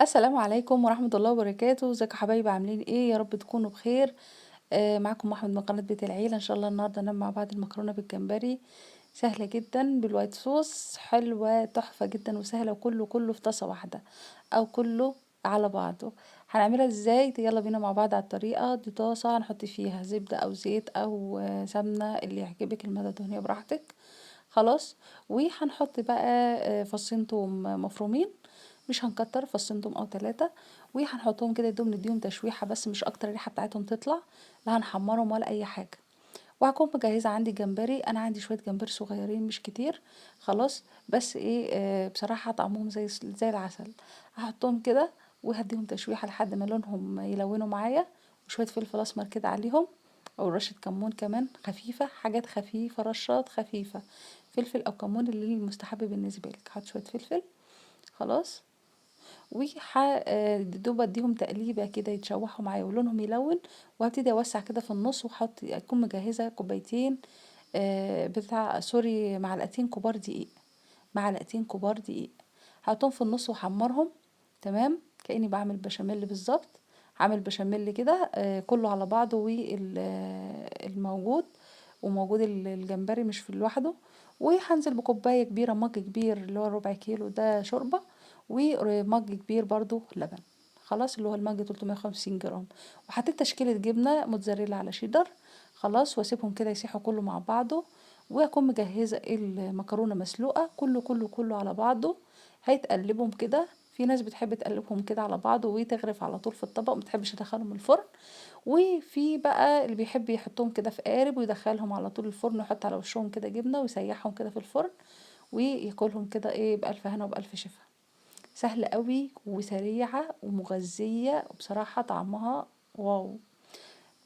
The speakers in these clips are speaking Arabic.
السلام عليكم ورحمة الله وبركاته، ازيكم يا حبايبي عاملين ايه؟ يا رب تكونوا بخير. معاكم احمد من قناة بيت العيلة. ان شاء الله النهارده نعمل مع بعض المكرونة بالجمبري، سهلة جدا بالوايت صوص، حلوة تحفة جدا وسهلة، وكله في طاسة واحدة او كله على بعضه. هنعملها ازاي؟ يلا بينا مع بعض على الطريقة دي. طاسة هنحط فيها زبدة او زيت او سمنة اللي يعجبك، المادة الدهنية براحتك. خلاص. وهنحط بقى فصين توم مفرومين، مش هنكتر، فصين توم او 3. وهنحطهم كده نديهم تشويحة بس مش اكتر، الريحة بتاعتهم تطلع. لا هنحمرهم ولا اي حاجة. وهكون مجهزة عندي جمبري، انا عندي شوية جمبري صغيرين مش كتير. خلاص. بس ايه بصراحة طعمهم زي العسل. هحطهم كده وهديهم تشويحة لحد ما لونهم يلونوا معايا، وشوية فلفل اسمر كده عليهم، او رشة كمون كمان خفيفة، حاجات خفيفة، رشات خفيفة، فلفل او كمون اللي المستحب بالنسبة لك. هحط شوية فلفل. خلاص. دوب اديهم تقليبه كده يتشوحوا معايا ولونهم يلون. وهبتدي اوسع كده في النص، اكون مجهزه كوبايتين بتاع سوري معلقتين كبار دقيق. معلقتين كبار دقيق. هحطهم في النص واحمرهم. تمام، كأني بعمل بشاميل بالظبط. هعمل بشاميل كده كله على بعضه، والموجود وموجود الجمبري مش في لوحده. وهنزل بكوباية كبيرة، مج كبير اللي هو 1/4 كيلو ده شوربة، ومج كبير برضو لبن. خلاص، اللي هو المج 350 جرام. وحطيت تشكيلة جبنة موتزاريلا على شيدر. خلاص، واسيبهم كده يسيحوا كله مع بعضه. واكون مجهزة المكرونة مسلوقة، كله على بعضه. هيتقلبهم كده. في ناس بتحب تقلبهم كده على بعض وتغرف على طول في الطبق، متحبش تدخلهم الفرن. وفي بقى اللي بيحب يحطهم كده في قارب ويدخلهم على طول الفرن، ويحط على وشهم كده جبنة ويسيحهم كده في الفرن. وياكلهم كده ايه بألف هنا وبألف شفا. سهلة قوي وسريعة ومغذية، وبصراحة طعمها واو.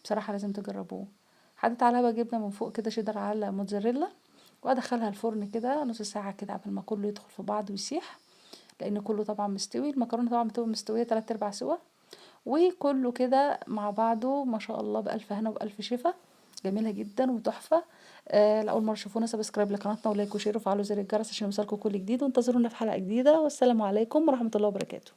بصراحة لازم تجربوه. حطيت عليها بقى جبنة من فوق كده شيدر على موتزاريلا. وادخلها الفرن كده نص ساعة كده قبل ما كله يدخل في بعض ويسيح. لان كله طبعا مستوي، المكرونة طبعا بتبقى مستوية 3/4 سوا. وكله كده مع بعضه ما شاء الله بألف هنا وبألف شفا. جميلة جدا وتحفة. لأول مرة تشوفونا سبسكرايب لقناتنا ولايك وشير وفعلوا زر الجرس عشان يوصلكوا كل جديد، وانتظرونا في حلقة جديدة، والسلام عليكم ورحمة الله وبركاته.